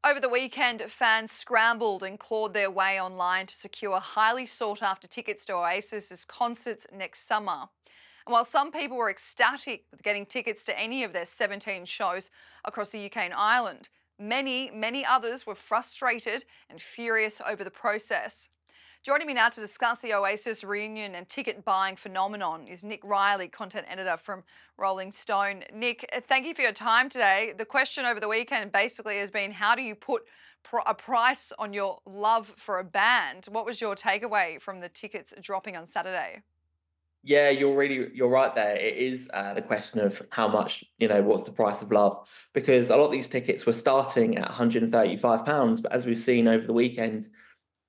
Over the weekend, fans scrambled and clawed their way online to secure highly sought after tickets to Oasis's concerts next summer. And while some people were ecstatic with getting tickets to any of their 17 shows across the UK and Ireland, many others were frustrated and furious over the process. Joining me now to discuss the Oasis reunion and ticket buying phenomenon is Nick Riley, content editor from Rolling Stone. Nick, thank you for your time today. The question over the weekend basically has been, how do you put a price on your love for a band? What was your takeaway from the tickets dropping on Saturday? Yeah, you're right there. It is the question of how much, what's the price of love? Because a lot of these tickets were starting at £135, but as we've seen over the weekend,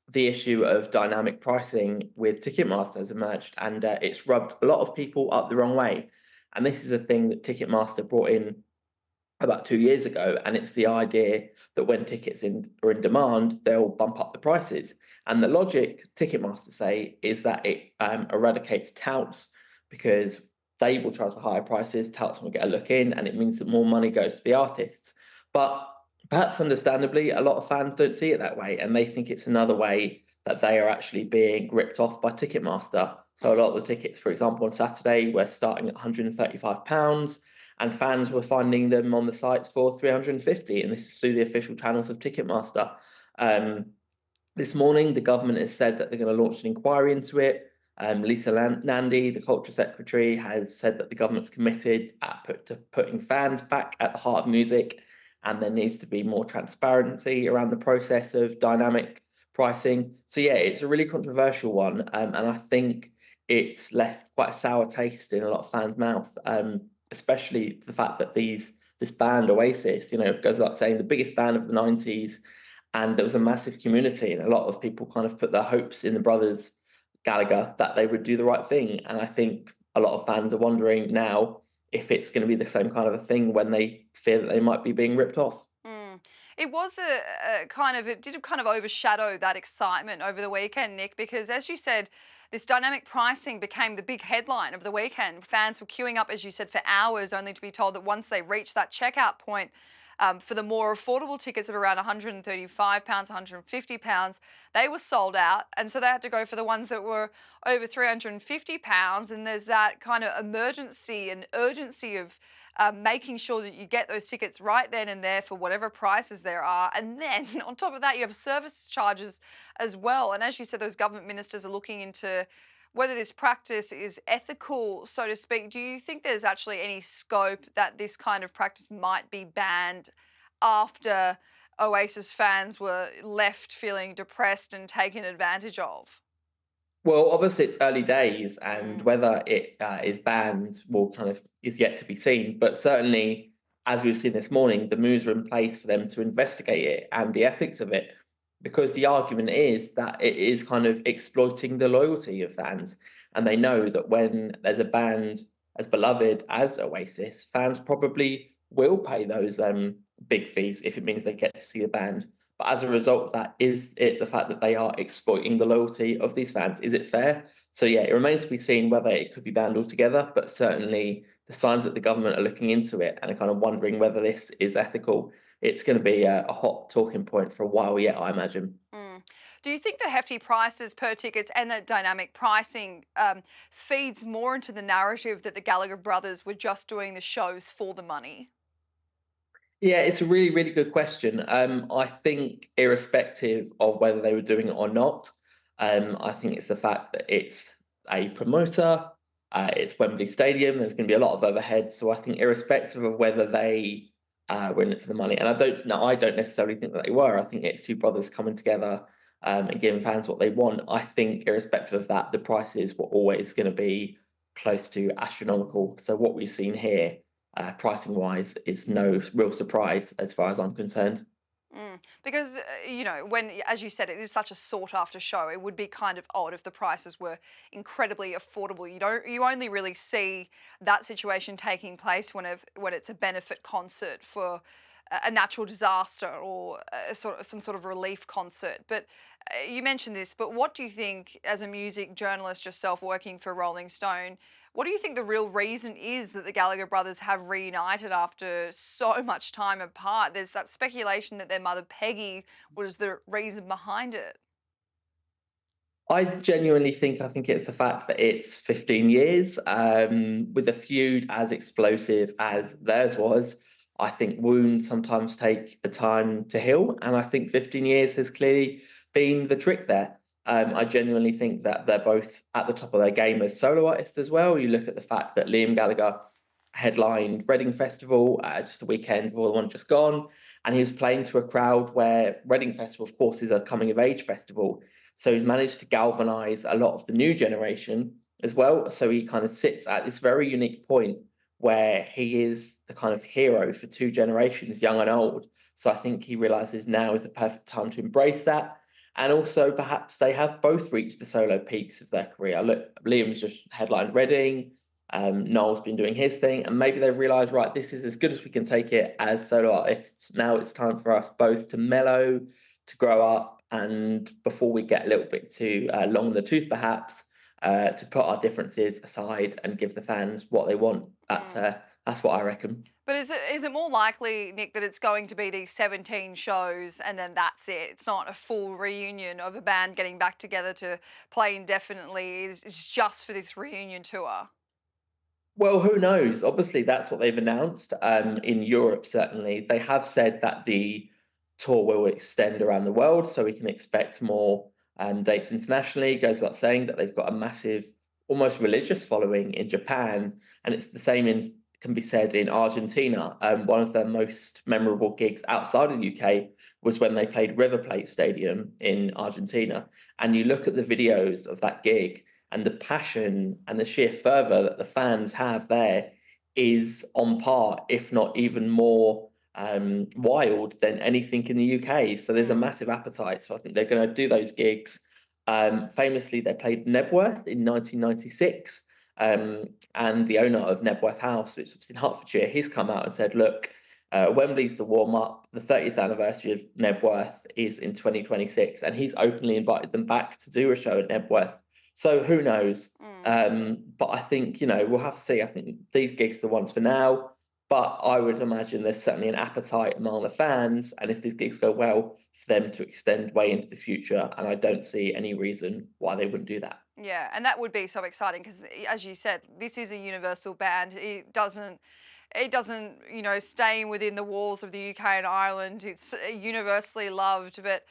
the issue of dynamic pricing with Ticketmaster has emerged, and it's rubbed a lot of people up the wrong way. And this is a thing that Ticketmaster brought in about 2 years ago, and it's the idea that when are in demand, they'll bump up the prices. And the logic Ticketmaster say is that it eradicates touts because they will charge the higher prices, touts will get a look in, and it means that more money goes to the artists. But perhaps understandably, a lot of fans don't see it that way, and they think it's another way that they are actually being ripped off by Ticketmaster. So a lot of the tickets, for example, on Saturday were starting at £135, and fans were finding them on the sites for 350, and this is through the official channels of Ticketmaster. Um, this morning, the government has said that they're going to launch an inquiry into it. Lisa Nandy, the culture secretary, has said that the government's committed to putting fans back at the heart of music, and there needs to be more transparency around the process of dynamic pricing. So yeah, it's a really controversial one, and I think it's left quite a sour taste in a lot of fans' mouth. Especially the fact that this band Oasis, goes without saying, the biggest band of the 90s, and there was a massive community, and a lot of people kind of put their hopes in the brothers Gallagher that they would do the right thing. And I think a lot of fans are wondering now if it's going to be the same kind of a thing when they fear that they might be being ripped off. Mm. It was it did kind of overshadow that excitement over the weekend, Nick, because as you said, this dynamic pricing became the big headline of the weekend. Fans were queuing up, as you said, for hours, only to be told that once they reached that checkout point, for the more affordable tickets of around £135, £150, they were sold out. And so they had to go for the ones that were over £350. And there's that kind of emergency and urgency of making sure that you get those tickets right then and there for whatever prices there are. And then on top of that, you have service charges as well. And as you said, those government ministers are looking into whether this practice is ethical, so to speak. Do you think there's actually any scope that this kind of practice might be banned after Oasis fans were left feeling depressed and taken advantage of? Well, obviously it's early days, and Mm. whether it is banned will kind of is yet to be seen. But certainly, as we've seen this morning, the moves are in place for them to investigate it and the ethics of it, because the argument is that it is kind of exploiting the loyalty of fans, and they know that when there's a band as beloved as Oasis, fans probably will pay those big fees if it means they get to see the band. But as a result of that, is it the fact that they are exploiting the loyalty of these fans? Is it fair? So yeah, it remains to be seen whether it could be banned altogether, but certainly the signs that the government are looking into it and are kind of wondering whether this is ethical, it's going to be a hot talking point for a while yet, I imagine. Mm. Do you think the hefty prices per tickets and the dynamic pricing feeds more into the narrative that the Gallagher brothers were just doing the shows for the money? Yeah, it's a really, really good question. I think, irrespective of whether they were doing it or not, I think it's the fact that it's a promoter, it's Wembley Stadium. There's going to be a lot of overhead, so I think, irrespective of whether they were in it for the money, and I don't necessarily think that they were. I think it's two brothers coming together and giving fans what they want. I think, irrespective of that, the prices were always going to be close to astronomical. So what we've seen here pricing wise is no real surprise as far as I'm concerned. Mm. Because, when, as you said, it is such a sought after show, it would be kind of odd if the prices were incredibly affordable. You only really see that situation taking place when it's a benefit concert for a natural disaster or some sort of relief concert. But you mentioned this, but what do you think, as a music journalist yourself working for Rolling Stone, What do you think the real reason is that the Gallagher brothers have reunited after so much time apart? There's that speculation that their mother Peggy was the reason behind it. I genuinely think it's the fact that it's 15 years, with a feud as explosive as theirs was. I think wounds sometimes take a time to heal, and I think 15 years has clearly been the trick there. I genuinely think that they're both at the top of their game as solo artists as well. You look at the fact that Liam Gallagher headlined Reading Festival just a weekend before the one just gone, and he was playing to a crowd where Reading Festival, of course, is a coming of age festival. So he's managed to galvanize a lot of the new generation as well. So he kind of sits at this very unique point where he is the kind of hero for two generations, young and old. So I think he realizes now is the perfect time to embrace that. And also, perhaps they have both reached the solo peaks of their career. Look, Liam's just headlined Reading, Noel's been doing his thing, and maybe they've realised, right, this is as good as we can take it as solo artists. Now it's time for us both to mellow, to grow up, and before we get a little bit too long in the tooth, perhaps, to put our differences aside and give the fans what they want. Mm. That's what I reckon. But is it more likely, Nick, that it's going to be these 17 shows and then that's it? It's not a full reunion of a band getting back together to play indefinitely. It's just for this reunion tour. Well, who knows? Obviously, that's what they've announced. In Europe, certainly, they have said that the tour will extend around the world, so we can expect more dates internationally. It goes without saying that they've got a massive, almost religious following in Japan, and it's the same in can be said in Argentina. One of their most memorable gigs outside of the UK was when they played River Plate Stadium in Argentina, and you look at the videos of that gig and the passion and the sheer fervor that the fans have there is on par, if not even more wild than anything in the UK. So there's a Mm. massive appetite. So I think they're going to do those gigs. Famously, they played Nebworth in 1996. And the owner of Nebworth House, which is in Hertfordshire, he's come out and said, look, Wembley's the warm up. The 30th anniversary of Nebworth is in 2026, and he's openly invited them back to do a show at Nebworth. So who knows? Mm. But I think, we'll have to see. I think these gigs are the ones for now. But I would imagine there's certainly an appetite among the fans. And if these gigs go well, for them to extend way into the future. And I don't see any reason why they wouldn't do that. Yeah, and that would be so exciting because, as you said, this is a universal band. It doesn't, stay within the walls of the UK and Ireland. It's universally loved. But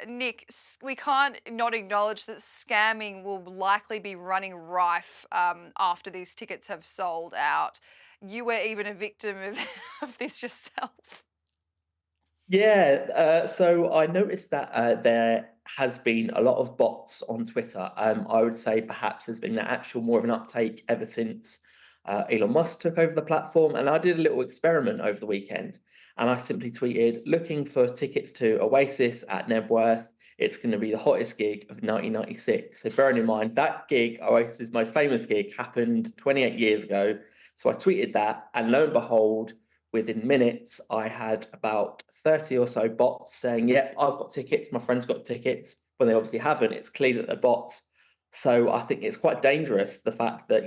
Nick, we can't not acknowledge that scamming will likely be running rife after these tickets have sold out. You were even a victim of, of this yourself. Yeah, so I noticed that there has been a lot of bots on Twitter. I would say perhaps there's been an actual more of an uptake ever since Elon Musk took over the platform. And I did a little experiment over the weekend, and I simply tweeted, looking for tickets to Oasis at Nebworth. It's going to be the hottest gig of 1996. So bearing in mind that gig, Oasis' most famous gig, happened 28 years ago. So I tweeted that, and lo and behold, within minutes, I had about 30 or so bots saying, yep, I've got tickets, my friend's got tickets. When they obviously haven't, it's clear that they're bots. So I think it's quite dangerous, the fact that,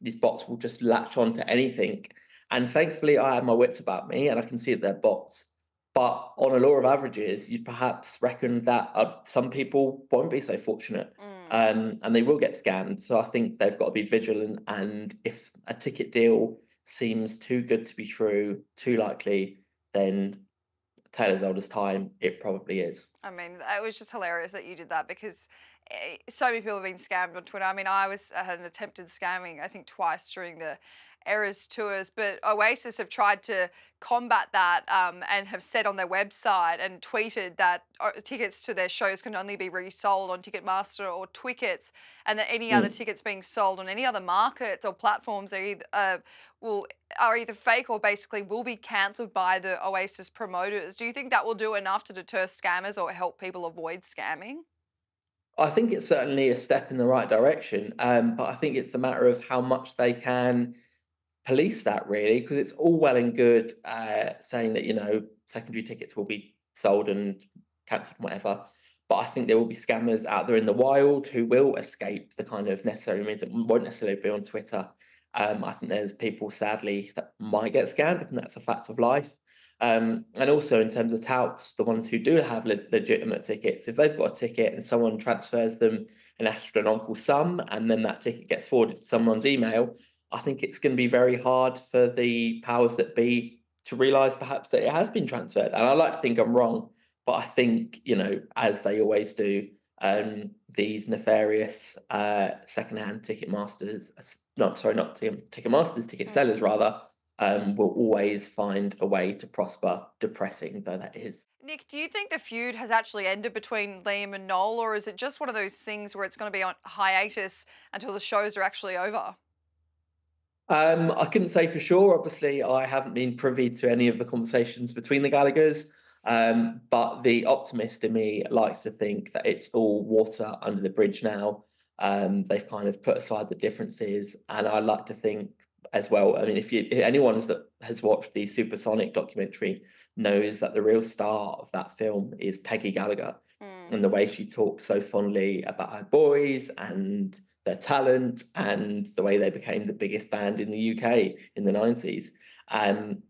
these bots will just latch on to anything. And thankfully, I have my wits about me and I can see that they're bots. But on a law of averages, you'd perhaps reckon that some people won't be so fortunate, Mm. and they will get scammed. So I think they've got to be vigilant. And if a ticket deal seems too good to be true, too likely, then tale as old as time, it probably is. I mean, it was just hilarious that you did that because so many people have been scammed on Twitter. I mean, I had an attempted scamming, I think twice during the Eras tours, but Oasis have tried to combat that and have said on their website and tweeted that tickets to their shows can only be resold on Ticketmaster or Twickets, and that any other Mm. tickets being sold on any other markets or platforms will are either fake or basically will be cancelled by the Oasis promoters. Do you think that will do enough to deter scammers or help people avoid scamming? I think it's certainly a step in the right direction, but I think it's the matter of how much they can police that, really, because it's all well and good saying that secondary tickets will be sold and cancelled and whatever. But I think there will be scammers out there in the wild who will escape the kind of necessary means that won't necessarily be on Twitter. I think there's people, sadly, that might get scammed. I think that's a fact of life. And also in terms of touts, the ones who do have legitimate tickets, if they've got a ticket and someone transfers them an astronomical sum and then that ticket gets forwarded to someone's email, I think it's going to be very hard for the powers that be to realise perhaps that it has been transferred. And I like to think I'm wrong, but I think, as they always do, these nefarious secondhand ticket masters, no, sorry, not ticket masters, ticket sellers Mm. rather, will always find a way to prosper, depressing though that is. Nick, do you think the feud has actually ended between Liam and Noel, or is it just one of those things where it's going to be on hiatus until the shows are actually over? I couldn't say for sure. Obviously, I haven't been privy to any of the conversations between the Gallaghers. But the optimist in me likes to think that it's all water under the bridge now. They've kind of put aside the differences, and I like to think as well. I mean, if anyone that has watched the Supersonic documentary knows that the real star of that film is Peggy Gallagher, Mm. and the way she talks so fondly about her boys and their talent and the way they became the biggest band in the UK in the 90s.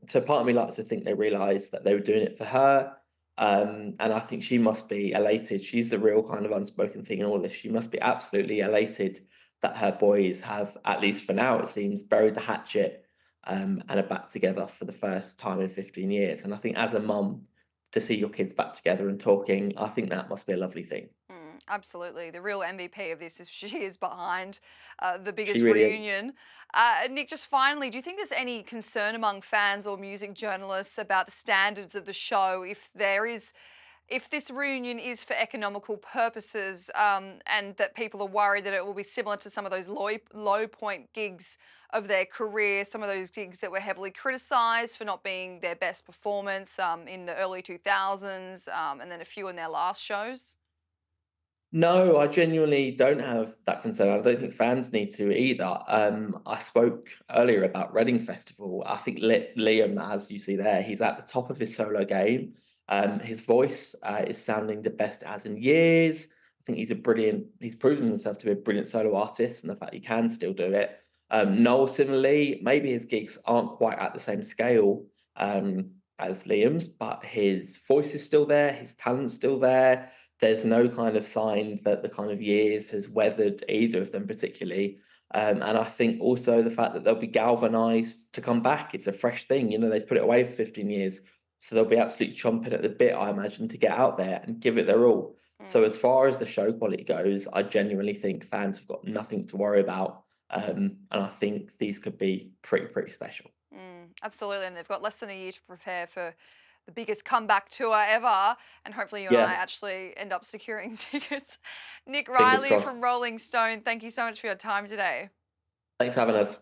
So part of me likes to think they realised that they were doing it for her. And I think she must be elated. She's the real kind of unspoken thing in all this. She must be absolutely elated that her boys have, at least for now, it seems, buried the hatchet and are back together for the first time in 15 years. And I think as a mum, to see your kids back together and talking, I think that must be a lovely thing. Absolutely. The real MVP of this is she is behind the She biggest really is. reunion. Nick, just finally, do you think there's any concern among fans or music journalists about the standards of the show if this reunion is for economical purposes, and that people are worried that it will be similar to some of those low point gigs of their career, some of those gigs that were heavily criticised for not being their best performance in the early 2000s, and then a few in their last shows? No, I genuinely don't have that concern. I don't think fans need to either. I spoke earlier about Reading Festival. I think Liam, as you see there, he's at the top of his solo game. His voice is sounding the best it has in years. I think he's proven himself to be a brilliant solo artist, and the fact he can still do it. Noel, similarly, maybe his gigs aren't quite at the same scale as Liam's, but his voice is still there, his talent's still there. There's no kind of sign that the kind of years has weathered either of them particularly. And I think also the fact that they'll be galvanized to come back. It's a fresh thing. They've put it away for 15 years. So they'll be absolutely chomping at the bit, I imagine, to get out there and give it their all. So Mm. as far as the show quality goes, I genuinely think fans have got nothing to worry about. And I think these could be pretty, pretty special. Absolutely, and they've got less than a year to prepare for the biggest comeback tour ever, and hopefully you and I Yeah, actually end up securing tickets. Nick fingers Riley from crossed. Rolling Stone, thank you so much for your time today. Thanks for having us.